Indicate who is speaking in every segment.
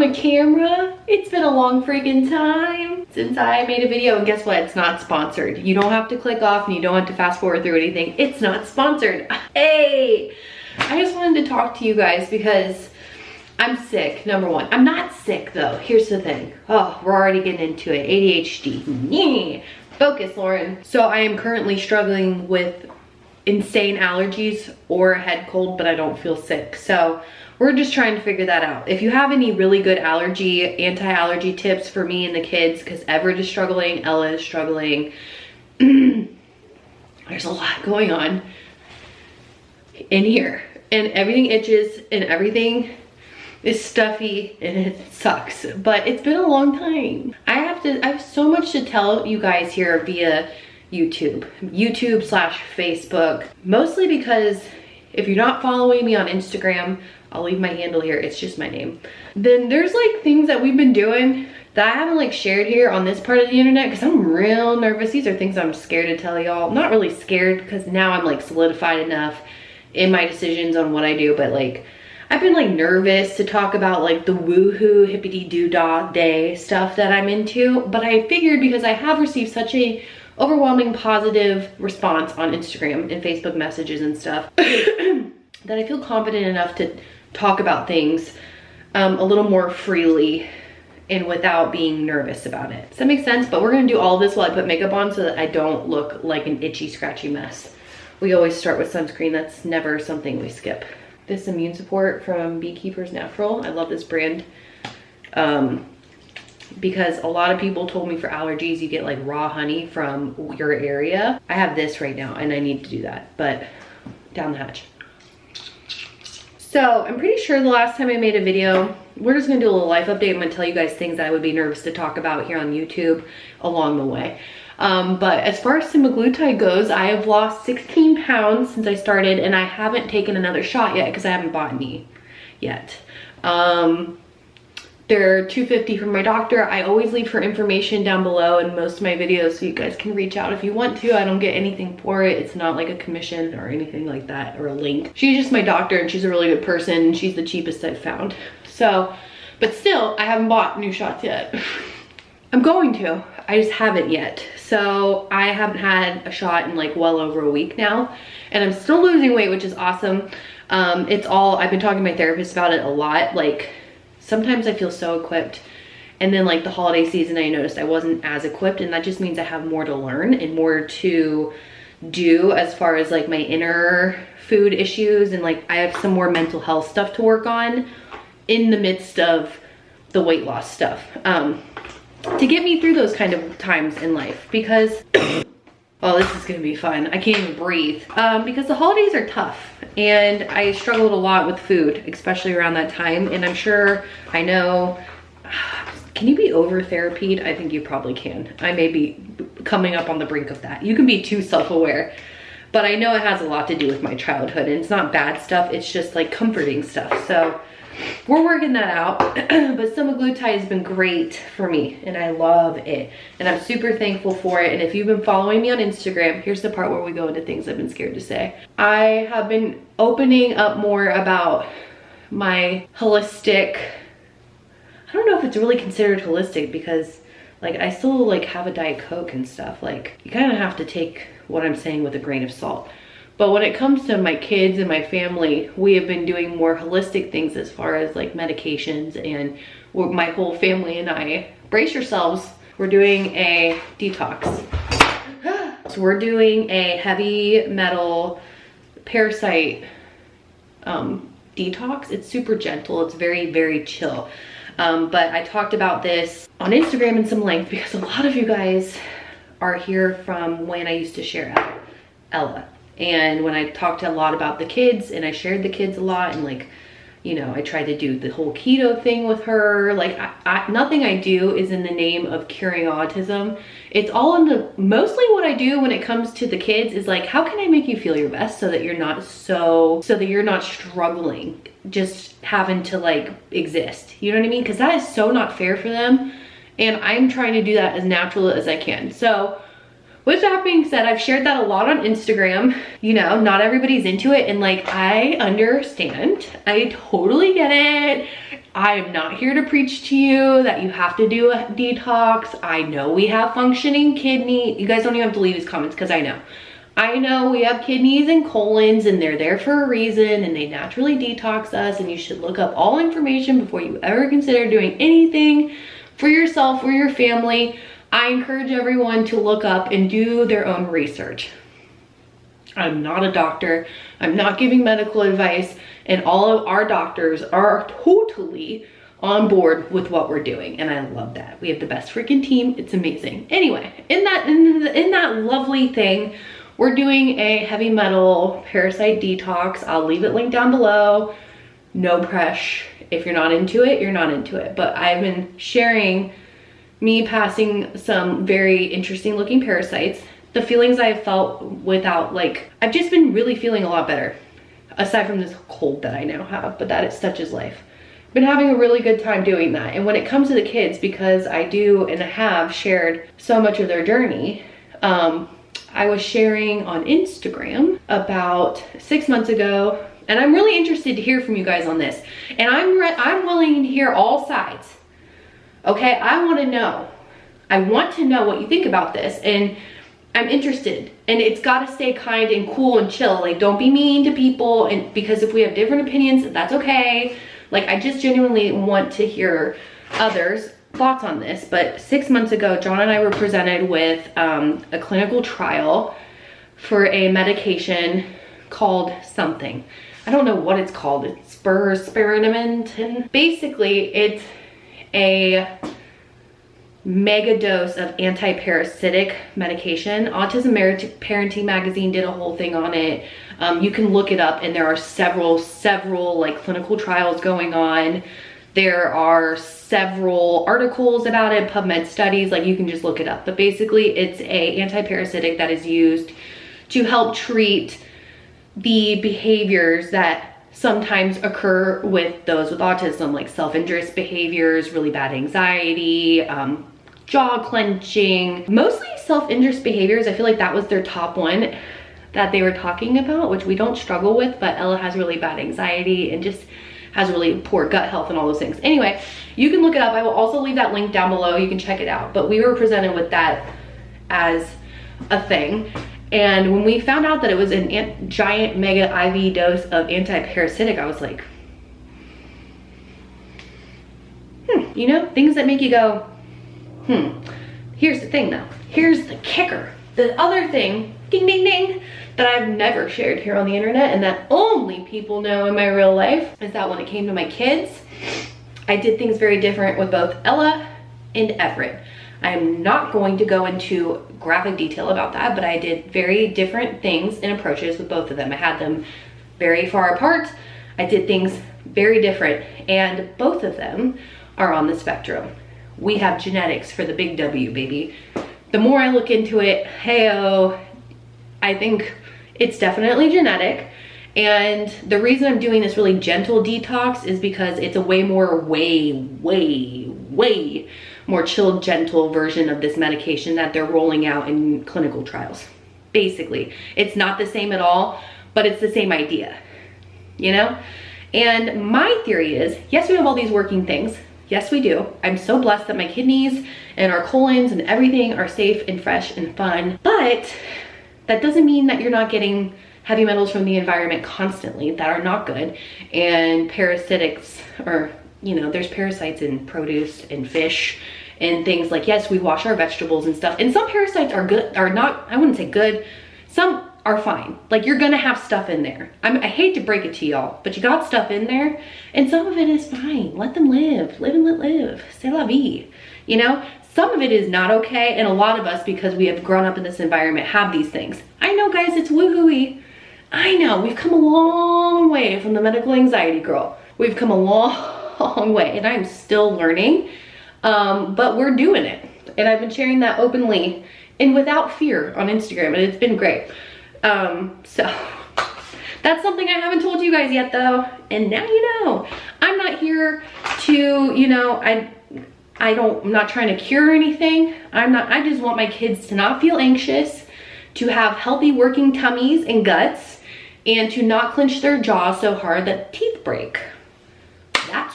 Speaker 1: the camera. It's been a long freaking time since I made a video, and guess what? It's not sponsored. You don't have to click off and you don't have to fast forward through anything. It's not sponsored. Hey, I just wanted to talk to you guys because I'm sick, number one. I'm not sick though. Here's the thing. Oh, we're already getting into it. ADHD. Focus, Lauren. So I am currently struggling with insane allergies or a head cold, but I don't feel sick. So we're just trying to figure that out. If you have any really good anti-allergy tips for me and the kids, because Everett is struggling, Ella is struggling. There's a lot going on in here, and everything itches and everything is stuffy and it sucks, but it's been a long time. I have so much to tell you guys here via YouTube / Facebook, mostly because if you're not following me on Instagram, I'll leave my handle here, it's just my name. Then there's like things that we've been doing that I haven't like shared here on this part of the internet because I'm real nervous. These are things I'm scared to tell y'all. Not really scared because now I'm like solidified enough in my decisions on what I do, but like I've been like nervous to talk about like the woohoo hippity doo dah day stuff that I'm into, but I figured because I have received such a overwhelming positive response on Instagram and Facebook messages and stuff that I feel confident enough to talk about things a little more freely and without being nervous about it. Does that make sense? But we're gonna do all this while I put makeup on so that I don't look like an itchy, scratchy mess. We always start with sunscreen. That's never something we skip. This immune support from Beekeepers Natural. I love this brand because a lot of people told me for allergies, you get like raw honey from your area. I have this right now and I need to do that, but down the hatch. So I'm pretty sure the last time I made a video, we're just gonna do a little life update. I'm gonna tell you guys things that I would be nervous to talk about here on YouTube along the way. But as far as semaglutide goes, I have lost 16 pounds since I started, and I haven't taken another shot yet because I haven't bought any yet. They're $250 from my doctor. I always leave her information down below in most of my videos so you guys can reach out if you want to. I don't get anything for it. It's not like a commission or anything like that or a link. She's just my doctor and she's a really good person and she's the cheapest I've found. So, but still, I haven't bought new shots yet. I'm going to, I just haven't yet. So I haven't had a shot in like well over a week now and I'm still losing weight, which is awesome. I've been talking to my therapist about it a lot. Like sometimes I feel so equipped and then like the holiday season, I noticed I wasn't as equipped, and that just means I have more to learn and more to do as far as like my inner food issues, and like I have some more mental health stuff to work on in the midst of the weight loss stuff. To get me through those kind of times in life, because oh, this is gonna be fun. I can't even breathe because the holidays are tough and I struggled a lot with food, especially around that time. And I'm sure, I know, can you be over therapied? I think you probably can. I may be coming up on the brink of that. You can be too self-aware, but I know it has a lot to do with my childhood, and it's not bad stuff. It's just like comforting stuff. So we're working that out. But semaglutide has been great for me and I love it and I'm super thankful for it. And if you've been following me on Instagram, here's the part where we go into things I've been scared to say. I have been opening up more about my holistic, I don't know if it's really considered holistic because like I still like have a Diet Coke and stuff. Like you kind of have to take what I'm saying with a grain of salt. But when it comes to my kids and my family, we have been doing more holistic things as far as like medications, and my whole family and I, brace yourselves, we're doing a detox. So we're doing a heavy metal parasite detox. It's super gentle. It's very, very chill. But I talked about this on Instagram in some length because a lot of you guys are here from when I used to share Ella. And when I talked a lot about the kids and I shared the kids a lot, and like, you know, I tried to do the whole keto thing with her. Like nothing I do is in the name of curing autism. It's all in the, mostly what I do when it comes to the kids is like, how can I make you feel your best so that you're not so that you're not struggling, just having to like exist. You know what I mean? Because that is so not fair for them. And I'm trying to do that as natural as I can. So with that being said, I've shared that a lot on Instagram. You know, not everybody's into it, and like I understand. I totally get it. I am not here to preach to you that you have to do a detox. I know we have functioning kidney. You guys don't even have to leave these comments because I know. I know we have kidneys and colons and they're there for a reason and they naturally detox us, and you should look up all information before you ever consider doing anything for yourself or your family. I encourage everyone to look up and do their own research. I'm not a doctor. I'm not giving medical advice, and all of our doctors are totally on board with what we're doing, and I love that. We have the best freaking team. It's amazing. Anyway, in that lovely thing, we're doing a heavy metal parasite detox. I'll leave it linked down below. No pressure. If you're not into it, you're not into it. But I've been sharing me passing some very interesting looking parasites. The feelings I've felt without, like, I've just been really feeling a lot better. Aside from this cold that I now have, but that is such is life. Been having a really good time doing that. And when it comes to the kids, because I do and have shared so much of their journey, I was sharing on Instagram about 6 months ago, and I'm really interested to hear from you guys on this. And I'm willing to hear all sides. Okay, I want to know. I want to know what you think about this, and I'm interested. And it's got to stay kind and cool and chill. Like, don't be mean to people, and because if we have different opinions, that's okay. Like, I just genuinely want to hear others' thoughts on this. But 6 months ago, John and I were presented with a clinical trial for a medication called something. I don't know what it's called. It's spiridimin. Basically, it's a mega dose of anti-parasitic medication. Autism Parenting Magazine did a whole thing on it. You can look it up, and there are several like clinical trials going on. There are several articles about it, PubMed studies, like you can just look it up. But basically it's a anti-parasitic that is used to help treat the behaviors that sometimes occur with those with autism, like self-injurious behaviors, really bad anxiety, jaw clenching, mostly self-injurious behaviors. I feel like that was their top one that they were talking about, which we don't struggle with, but Ella has really bad anxiety and just has really poor gut health and all those things. Anyway, you can look it up. I will also leave that link down below. You can check it out. But we were presented with that as a thing. And when we found out that it was a giant mega IV dose of anti-parasitic, I was like, you know, things that make you go, Here's the thing though. Here's the kicker. The other thing, ding, ding, ding, that I've never shared here on the internet and that only people know in my real life is that when it came to my kids, I did things very different with both Ella and Everett. I'm not going to go into graphic detail about that, but I did very different things and approaches with both of them. I had them very far apart. I did things very different, and both of them are on the spectrum. We have genetics for the big W, baby. The more I look into it, hey-oh, I think it's definitely genetic. And the reason I'm doing this really gentle detox is because it's a way more chilled, gentle version of this medication that they're rolling out in clinical trials. Basically, it's not the same at all, but it's the same idea, you know? And my theory is, yes, we have all these working things. Yes, we do. I'm so blessed that my kidneys and our colons and everything are safe and fresh and fun, but that doesn't mean that you're not getting heavy metals from the environment constantly that are not good. And parasitics, or, you know, there's parasites in produce and fish and things like, yes, we wash our vegetables and stuff. And some parasites are good, are not, I wouldn't say good. Some are fine. Like, you're gonna have stuff in there. I hate to break it to y'all, but you got stuff in there, and some of it is fine. Let them live and let live. C'est la vie, you know? Some of it is not okay, and a lot of us, because we have grown up in this environment, have these things. I know, guys, it's woohooey. I know, we've come a long way from the medical anxiety girl. We've come a long way, and I'm still learning, but we're doing it. And I've been sharing that openly and without fear on Instagram, and it's been great. So that's something I haven't told you guys yet though, and now you know. I'm not here to, you know, I'm not trying to cure anything. I just want my kids to not feel anxious, to have healthy working tummies and guts, and to not clench their jaws so hard that teeth break. That's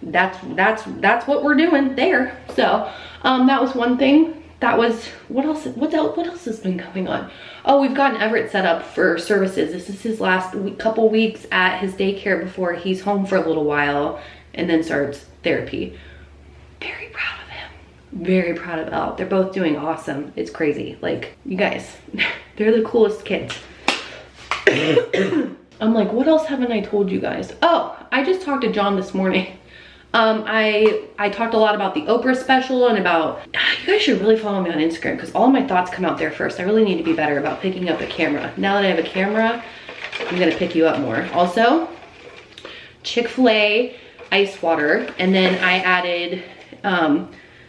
Speaker 1: that's why. That's what we're doing there. So that was one thing. That was, what else has been going on? Oh, we've gotten Everett set up for services. This is his last couple weeks at his daycare before he's home for a little while and then starts therapy. Very proud of him. Very proud of Elle. They're both doing awesome. It's crazy. Like, you guys, they're the coolest kids. I'm like, what else haven't I told you guys? Oh, I just talked to John this morning. I talked a lot about the Oprah special and about, you guys should really follow me on Instagram because all of my thoughts come out there first. I really need to be better about picking up a camera. Now that I have a camera, I'm gonna pick you up more. Also, Chick-fil-A ice water, and then I added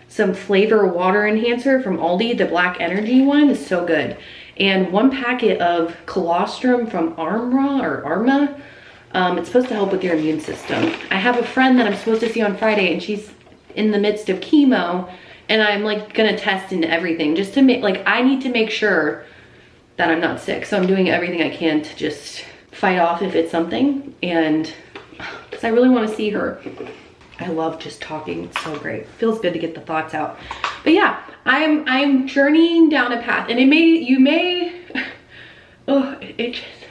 Speaker 1: some flavor water enhancer from Aldi. The Black Energy one is so good. And 1 packet of colostrum from Arma. It's supposed to help with your immune system. I have a friend that I'm supposed to see on Friday, and she's in the midst of chemo, and I'm like gonna test into everything just to make, like, I need to make sure that I'm not sick. So I'm doing everything I can to just fight off if it's something, and because I really want to see her. I love just talking. It's so great. Feels good to get the thoughts out. But yeah, I'm journeying down a path, and you may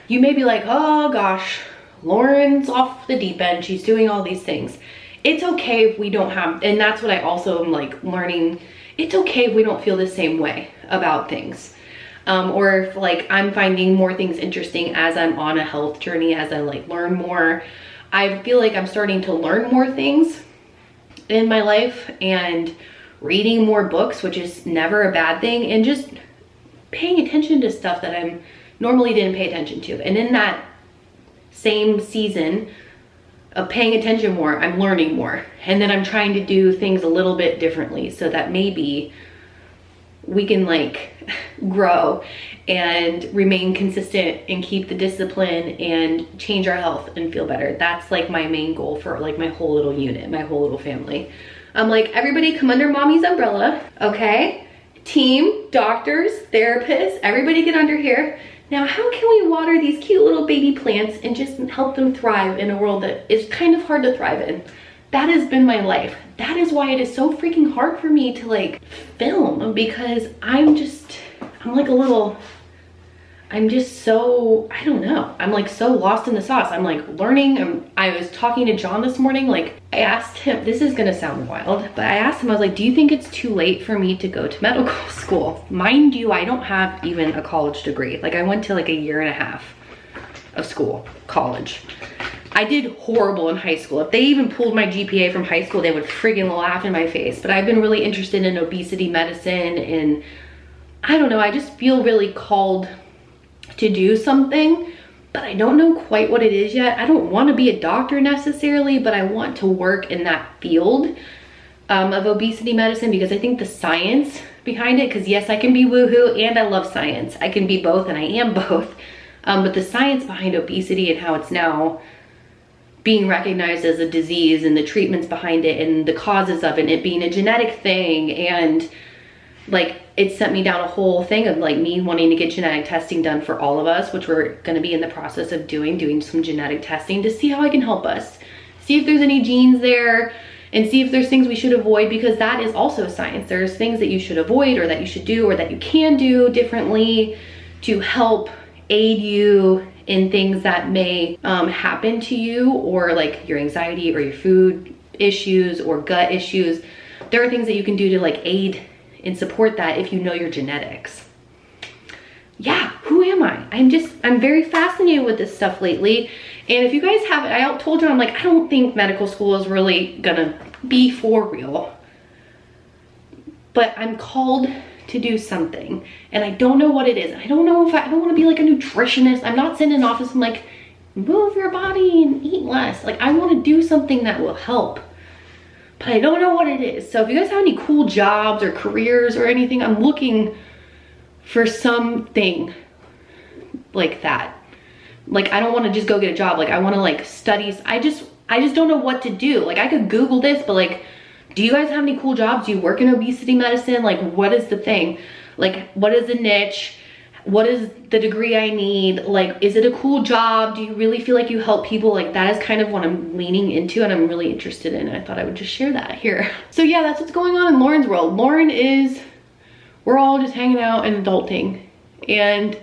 Speaker 1: be like, oh gosh, Lauren's off the deep end. She's doing all these things. It's okay if we don't have, and that's what I also am like learning. It's okay if we don't feel the same way about things. Or if like I'm finding more things interesting as I'm on a health journey, as I like learn more. I feel like I'm starting to learn more things in my life and reading more books, which is never a bad thing, and just paying attention to stuff that I normally didn't pay attention to. And in that same season of paying attention more, I'm learning more. And then I'm trying to do things a little bit differently so that maybe we can like grow and remain consistent and keep the discipline and change our health and feel better. That's like my main goal for like my whole little unit, my whole little family. I'm like, everybody come under mommy's umbrella, okay? Team, doctors, therapists, everybody get under here. Now, how can we water these cute little baby plants and just help them thrive in a world that is kind of hard to thrive in? That has been my life. That is why it is so freaking hard for me to like film, because I'm just so, I don't know. I'm like so lost in the sauce. I'm like learning. I was talking to John this morning. Like I asked him, this is gonna sound wild, but I asked him, I was like, do you think it's too late for me to go to medical school? Mind you, I don't have even a college degree. Like I went to like 1.5 years of school, college. I did horrible in high school. If they even pulled my GPA from high school, they would friggin' laugh in my face. But I've been really interested in obesity medicine, and I don't know, I just feel really called to do something, but I don't know quite what it is yet. I don't want to be a doctor necessarily, but I want to work in that field of obesity medicine, because I think the science behind it, because yes, I can be woohoo and I love science. I can be both, and I am both. But the science behind obesity and how it's now being recognized as a disease, and the treatments behind it and the causes of it being a genetic thing, and like it sent me down a whole thing of like me wanting to get genetic testing done for all of us, which we're going to be in the process of doing some genetic testing to see how I can help us, see if there's any genes there, and see if there's things we should avoid, because that is also science. There's things that you should avoid, or that you should do, or that you can do differently to help aid you in things that may happen to you, or like your anxiety or your food issues or gut issues. There are things that you can do to like aid and support that if you know your genetics. Yeah, who am I? I'm very fascinated with this stuff lately. And if you guys haven't, I told you, I'm like, I don't think medical school is really gonna be for real, but I'm called to do something, and I don't know what it is. I don't know if I don't want to be like a nutritionist. I'm not sitting in an office and like, move your body and eat less. Like I want to do something that will help, but I don't know what it is. So if you guys have any cool jobs or careers or anything, I'm looking for something like that. Like I don't want to just go get a job. Like I want to like study. I just don't know what to do. Like I could Google this, but like, do you guys have any cool jobs? Do you work in obesity medicine? Like what is the thing? Like what is the niche? what is the degree I need? Like, is it a cool job? Do you really feel like you help people? Like, that is kind of what I'm leaning into and I'm really interested in. I thought I would just share that here. So yeah, that's what's going on in Lauren's world. Lauren is, we're all just hanging out and adulting. And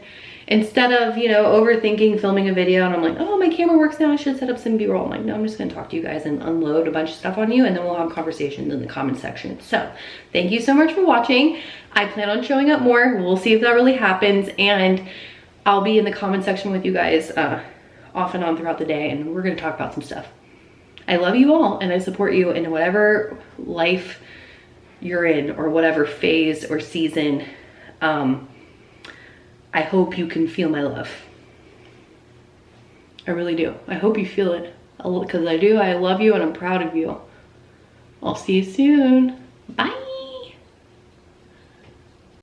Speaker 1: instead of, you know, overthinking filming a video and I'm like, oh, my camera works now, I should set up some B-roll. I'm like, no, I'm just gonna talk to you guys and unload a bunch of stuff on you, and then we'll have conversations in the comment section. So thank you so much for watching. I plan on showing up more. We'll see if that really happens, and I'll be in the comment section with you guys off and on throughout the day, and we're gonna talk about some stuff. I love you all, and I support you in whatever life you're in or whatever phase or season. I hope you can feel my love. I really do. I hope you feel it, because I do. I love you and I'm proud of you. I'll see you soon. Bye.